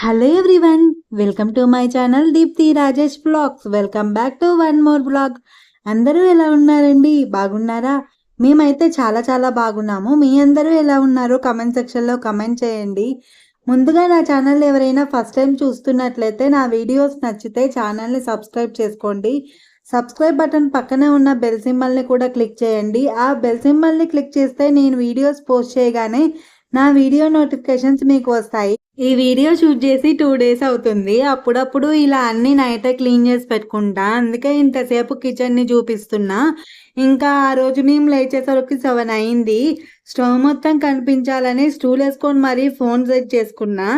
Hello everyone, welcome to my channel Deepthi Rajesh blogs. Welcome back to one more blog. అందరూ ఎలా ఉన్నారండి? బాగున్నారా? మేమైతే చాలా చాలా బాగున్నాము. మీ అందరూ ఎలా ఉన్నారు? కమెంట్ సెక్షన్లో కమెంట్ చేయండి. ముందుగా నా ఛానల్ ఎవరైనా ఫస్ట్ టైం చూస్తున్నట్లయితే నా వీడియోస్ నచ్చితే ఛానల్ని సబ్స్క్రైబ్ చేసుకోండి. సబ్స్క్రైబ్ బటన్ పక్కనే ఉన్న బెల్ సింబల్ని కూడా క్లిక్ చేయండి. ఆ బెల్ సింబల్ని క్లిక్ చేస్తే నేను వీడియోస్ పోస్ట్ చేయగానే నా వీడియో నోటిఫికేషన్స్ మీకు వస్తాయి. ఈ వీడియో షూట్ చేసి 2 డేస్ అవుతుంది. అప్పుడప్పుడు ఇలా అన్ని నైటే క్లీన్ చేసి పెట్టుకుంటా, అందుకే ఇంతసేపు కిచెన్ని చూపిస్తున్నా. ఇంకా ఆ రోజు మేము లేచేసరికి 7 అయింది. స్టవ్ మొత్తం కనిపించాలని స్టూల్ వేసుకొని మరీ ఫోన్ సెట్ చేసుకున్నా.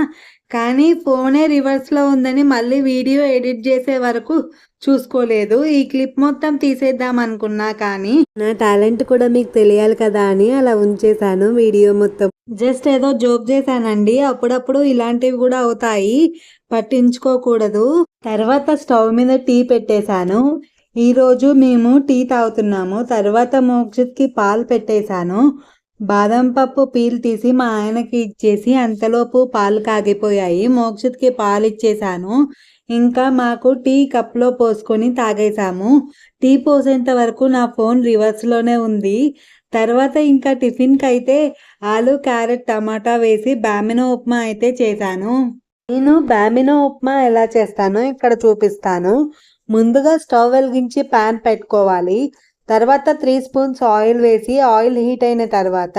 కానీ ఫోనే రివర్స్లో ఉందని మళ్ళీ వీడియో ఎడిట్ చేసే వరకు చూసుకోలేదు. ఈ క్లిప్ మొత్తం తీసేద్దాం అనుకున్నా, కానీ నా టాలెంట్ కూడా మీకు తెలియాలి కదా అని అలా ఉంచేశాను వీడియో మొత్తం. జస్ట్ ఏదో జోక్ చేశానండి. అప్పుడప్పుడు ఇలాంటివి కూడా అవుతాయి, పట్టించుకోకూడదు. తర్వాత స్టవ్ మీద టీ పెట్టేశాను. ఈరోజు మేము టీ తాగుతున్నాము. తర్వాత మోక్షిత్కి పాలు పెట్టేశాను. బాదం పప్పు పీల్ తీసి మా ఆయనకి ఇచ్చేసి అంతలోపు పాలు కాగిపోయాయి. మోక్షిత్కి పాలు ఇచ్చేసాను. ఇంకా మాకు టీ కప్లో పోసుకొని తాగేసాము. టీ పోసేంత వరకు నా ఫోన్ రివర్స్లోనే ఉంది. తర్వాత ఇంకా టిఫిన్కి అయితే ఆలు క్యారెట్ టమాటా వేసి బామినో ఉప్మా అయితే చేశాను. నేను బామినో ఉప్మా ఎలా చేస్తానో ఇక్కడ చూపిస్తాను. ముందుగా స్టవ్ వెలిగించి ప్యాన్ పెట్టుకోవాలి. తర్వాత 3 స్పూన్స్ ఆయిల్ వేసి ఆయిల్ హీట్ అయిన తర్వాత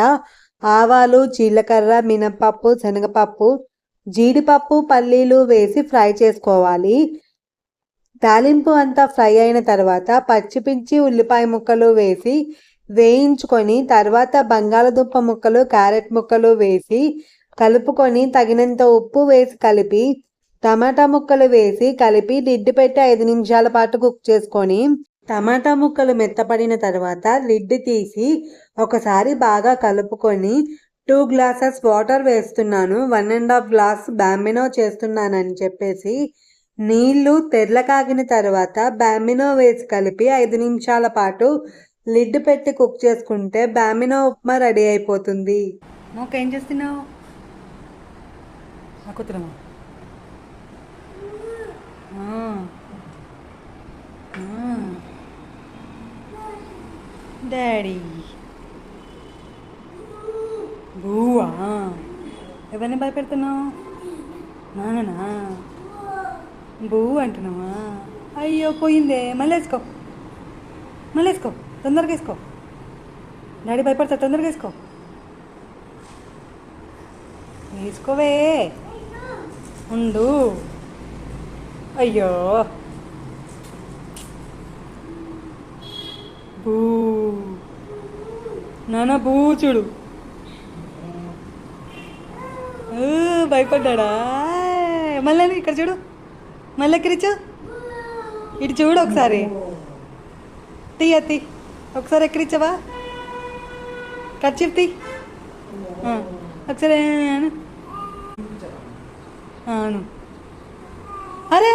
ఆవాలు, జీలకర్ర, మినపప్పు, శనగపప్పు, జీడిపప్పు, పల్లీలు వేసి ఫ్రై చేసుకోవాలి. తాలింపు అంతా ఫ్రై అయిన తర్వాత పచ్చిమిర్చి, ఉల్లిపాయ ముక్కలు వేసి వేయించుకొని తర్వాత బంగాళదుంప ముక్కలు, క్యారెట్ ముక్కలు వేసి కలుపుకొని తగినంత ఉప్పు వేసి కలిపి టమాటా ముక్కలు వేసి కలిపి లిడ్ పెట్టి 5 నిమిషాల పాటు కుక్ చేసుకొని టమాటా ముక్కలు మెత్తపడిన తర్వాత లిడ్ తీసి ఒకసారి బాగా కలుపుకొని 2 గ్లాసెస్ వాటర్ వేస్తున్నాను. 1.5 గ్లాస్ బాంబినో చేస్తున్నానని చెప్పేసి నీళ్లు తెరల కాగిన తర్వాత బాంబినో వేసి కలిపి 5 నిమిషాల పాటు లిడ్ పెట్టి కుక్ చేసుకుంటే బాంబినో ఉప్మా రెడీ అయిపోతుంది. ఏం చేస్తున్నావు? డాడీ బూవా, ఎవరిని భయపెడుతున్నావు? నానా బూ అంటున్నావా? అయ్యో పోయిందే. మళ్ళీ వేసుకో, మళ్ళీ వేసుకో, తొందరగా వేసుకో. డాడీ భయపడతా, తొందరగా వేసుకో. వేసుకోవే, ఉండు. అయ్యో బూ, నాన్న బూ చూడు. భయపడ్డా. మళ్ళీ ఇక్కడ చూడు, మళ్ళీ ఎక్కిరిచు. ఇటు చూడు ఒకసారి. తీ అత్తి ఒకసారి ఎక్కిరిచ్చవా? కర్చీఫ్ తీ ఒకసారి. అవును. అరే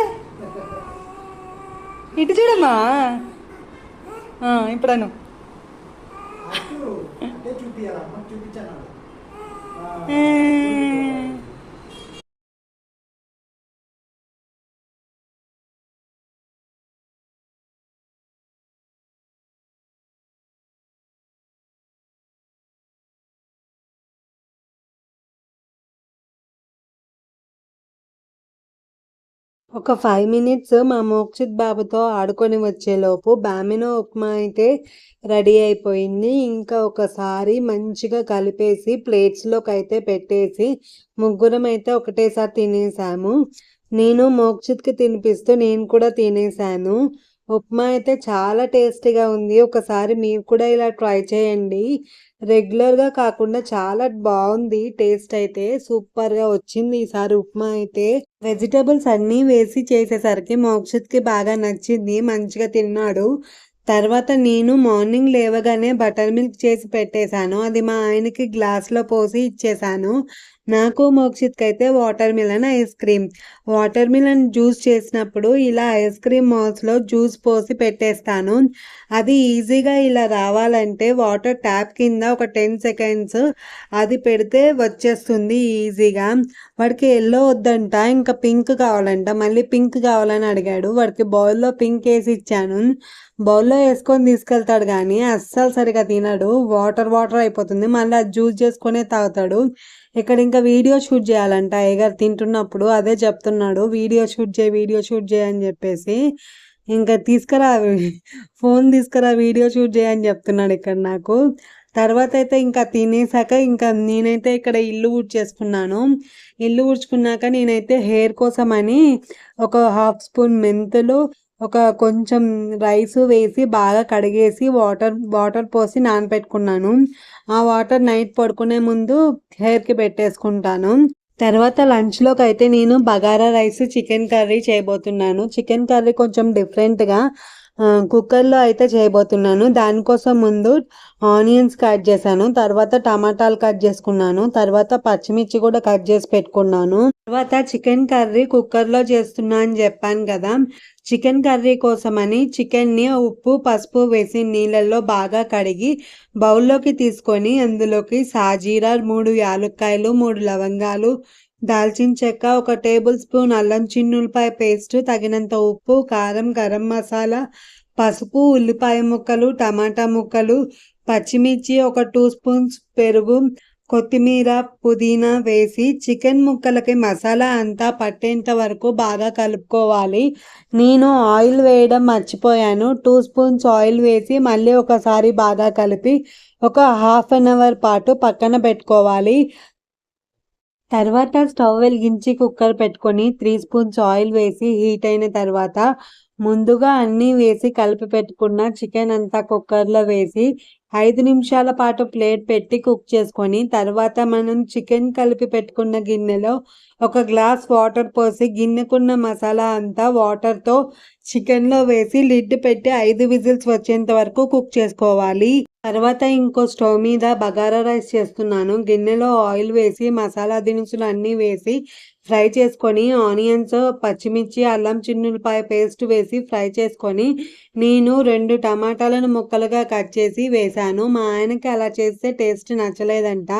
ఇటు చూడమ్మా. ఇప్పుడు అను. ఒక 5 మినిట్స్ మా మోక్షిత్ బాబుతో ఆడుకొని వచ్చేలోపు బామినో ఉప్మా అయితే రెడీ అయిపోయింది. ఇంకా ఒకసారి మంచిగా కలిపేసి ప్లేట్స్లోకి అయితే పెట్టేసి ముగ్గురం అయితే ఒకటేసారి తినేసాము. నేను మోక్షిత్కి తినిపిస్తూ నేను కూడా తినేసాను. ఉప్మా అయితే చాలా టేస్టీగా ఉంది. ఒకసారి మీరు కూడా ఇలా ట్రై చేయండి. రెగ్యులర్గా కాకుండా చాలా బాగుంది. టేస్ట్ అయితే సూపర్గా వచ్చింది ఈసారి ఉప్మా అయితే. వెజిటబుల్స్ అన్నీ వేసి చేసేసరికి మోక్షిత్కి బాగా నచ్చింది, మంచిగా తిన్నాడు. తర్వాత నేను మార్నింగ్ లేవగానే బటర్ మిల్క్ చేసి పెట్టేశాను. అది మా ఆయనకి గ్లాస్లో పోసి ఇచ్చేసాను. నాకు మోక్షిత్కి అయితే water melon ice cream. Water melon juice చేసినప్పుడు ఇలా ఐస్ క్రీమ్ మౌస్లో జ్యూస్ పోసి పెట్టేస్తాను. అది ఈజీగా ఇలా రావాలంటే వాటర్ ట్యాప్ కింద ఒక 10 సెకండ్స్ అది పెడితే వచ్చేస్తుంది ఈజీగా. వాడికి ఎల్లో వద్దంట, ఇంకా పింక్ కావాలంట. మళ్ళీ పింక్ కావాలని అడిగాడు. వాడికి బౌల్లో పింక్ వేసి ఇచ్చాను. బౌల్లో వేసుకొని తీసుకెళ్తాడు కానీ అస్సలు సరిగా తినడు. వాటర్ వాటర్ అయిపోతుంది. మళ్ళీ అది జ్యూస్ చేసుకునే తాగుతాడు. ఇక్కడ ఇంకా వీడియో షూట్ చేయాలంట అయ్యగారు తింటున్నప్పుడు. అదే చెప్తున్నాడు, వీడియో షూట్ చేయి అని చెప్పేసి. ఇంకా ఫోన్ తీసుకురా వీడియో షూట్ చేయని చెప్తున్నాడు ఇక్కడ నాకు. తర్వాత అయితే ఇంకా తినేసాక ఇంకా నేనైతే ఇక్కడ ఇల్లు ఊడ్చేసుకున్నాను. ఇల్లు ఊడ్చుకున్నాక నేనైతే హెయిర్ కోసం అని ఒక 1/2 స్పూన్ మెంతులు, ఒక కొంచెం రైస్ వేసి బాగా కడిగేసి వాటర్ పోసి నానబెట్టుకున్నాను. ఆ వాటర్ నైట్ పడుకునే ముందు హెయిర్కి పెట్టేసుకుంటాను. తర్వాత లంచ్లోకి అయితే నేను బగారా రైస్, చికెన్ కర్రీ చేయబోతున్నాను. చికెన్ కర్రీ కొంచెం డిఫరెంట్గా కుక్కర్లో అయితే చేయబోతున్నాను. దానికోసం ముందు ఆనియన్స్ కట్ చేశాను, తర్వాత టమాటాలు కట్ చేసుకున్నాను, తర్వాత పచ్చిమిర్చి కూడా కట్ చేసి పెట్టుకున్నాను. తర్వాత చికెన్ కర్రీ కుక్కర్లో చేస్తున్నా అని చెప్పాను కదా. చికెన్ కర్రీ కోసమని చికెన్ని ఉప్పు పసుపు వేసి నీళ్ళల్లో బాగా కడిగి బౌల్లోకి తీసుకొని అందులోకి సాజీరా, 3 యాలక్కాయలు, 3 లవంగాలు, దాల్చిన చెక్క, 1 టేబుల్ స్పూన్ అల్లం చిన్నులపాయ పేస్ట్, తగినంత ఉప్పు, కారం, గరం మసాలా, పసుపు, ఉల్లిపాయ ముక్కలు, టమాటా ముక్కలు, పచ్చిమిర్చి, 1 2 స్పూన్స్ పెరుగు, కొత్తిమీర, పుదీనా వేసి చికెన్ ముక్కలకి మసాలా అంతా పట్టేంత వరకు బాగా కలుపుకోవాలి. నేను ఆయిల్ వేయడం మర్చిపోయాను. 2 స్పూన్స్ ఆయిల్ వేసి మళ్ళీ ఒకసారి బాగా కలిపి ఒక 1/2 అవర్ పాటు పక్కన పెట్టుకోవాలి. తర్వాత స్టవ్ వెలిగించి కుక్కర్ పెట్టుకొని 3 స్పూన్స్ ఆయిల్ వేసి హీట్ అయిన తర్వాత ముందుగా అన్నీ వేసి కలిపి పెట్టుకున్న చికెన్ అంతా కుక్కర్లో వేసి 5 నిమిషాల పాటు ప్లేట్ పెట్టి కుక్ చేసుకొని తర్వాత మనం చికెన్ కలిపి పెట్టుకున్న గిన్నెలో 1 గ్లాస్ వాటర్ పోసి గిన్నెకున్న మసాలా అంతా వాటర్తో చికెన్లో వేసి లిడ్ పెట్టి 5 విజిల్స్ వచ్చేంత వరకు కుక్ చేసుకోవాలి. తర్వాత ఇంకో స్టవ్ మీద బగారా రైస్ చేస్తున్నాను. గిన్నెలో ఆయిల్ వేసి మసాలా దినుసులు అన్నీ వేసి ఫ్రై చేసుకొని ఆనియన్స్, పచ్చిమిర్చి, అల్లం చిన్నులపాయ పేస్ట్ వేసి ఫ్రై చేసుకొని నేను 2 టమాటాలను ముక్కలుగా కట్ చేసి వేశాను. మా ఆయనకి అలా చేస్తే టేస్ట్ నచ్చలేదంట.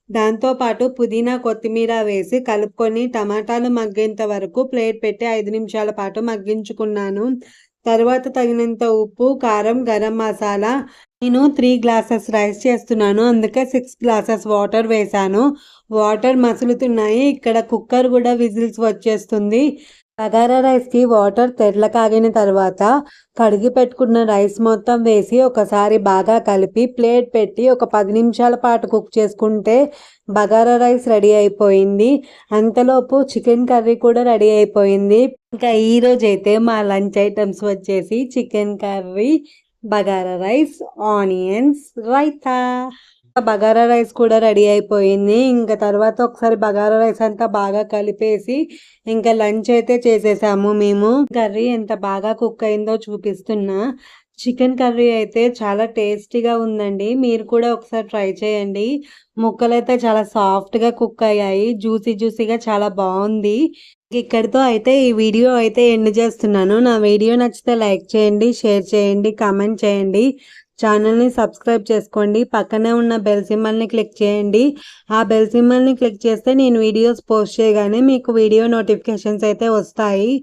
దాంతోపాటు పుదీనా, కొత్తిమీర వేసి కలుపుకొని టమాటాలు మగ్గేంత వరకు ప్లేట్ పెట్టి 5 నిమిషాల పాటు మగ్గించుకున్నాను. తర్వాత తగినంత ఉప్పు, కారం, గరం మసాలా. నేను 3 గ్లాసెస్ రైస్ చేస్తున్నాను, అందుకే 6 గ్లాసెస్ వాటర్ వేశాను. వాటర్ మసులుతున్నాయి. ఇక్కడ కుక్కర్ కూడా విజిల్స్ వచ్చేస్తుంది. బగారా రైస్కి వాటర్ తెరల కాగిన తర్వాత కడిగి పెట్టుకున్న రైస్ మొత్తం వేసి ఒకసారి బాగా కలిపి ప్లేట్ పెట్టి ఒక 10 నిమిషాల పాటు కుక్ చేసుకుంటే బగారా రైస్ రెడీ అయిపోయింది. అంతలోపు చికెన్ కర్రీ కూడా రెడీ అయిపోయింది. ఇంకా ఈరోజు అయితే మా లంచ్ ఐటమ్స్ వచ్చేసి chicken curry, bagara rice, onions raita. Bagara rice కూడా రెడీ అయిపోయింది. ఇంకా తర్వాత ఒకసారి బగారా రైస్ అంతా బాగా కలిపేసి ఇంకా లంచ్ అయితే చేసేసాము మేము. కర్రీ ఎంత బాగా కుక్ అయిందో చూపిస్తున్నా. చికెన్ కర్రీ అయితే చాలా టేస్టీగా ఉందండి. మీరు కూడా ఒకసారి ట్రై చేయండి. ముక్కలు అయితే చాలా సాఫ్ట్గా కుక్ అయ్యాయి, జ్యూసీగా చాలా బాగుంది. ఇక్కడితో అయితే ఈ వీడియో అయితే ఎండ్ చేస్తున్నాను. నా వీడియో నచ్చితే లైక్ చేయండి, షేర్ చేయండి, కామెంట్ చేయండి. ఛానల్ని సబ్స్క్రైబ్ చేసుకోండి. పక్కనే ఉన్న బెల్ సింబల్ని క్లిక్ చేయండి. ఆ బెల్ సింబల్ని క్లిక్ చేస్తే నేను వీడియోస్ పోస్ట్ చేయగానే మీకు వీడియో నోటిఫికేషన్స్ అయితే వస్తాయి.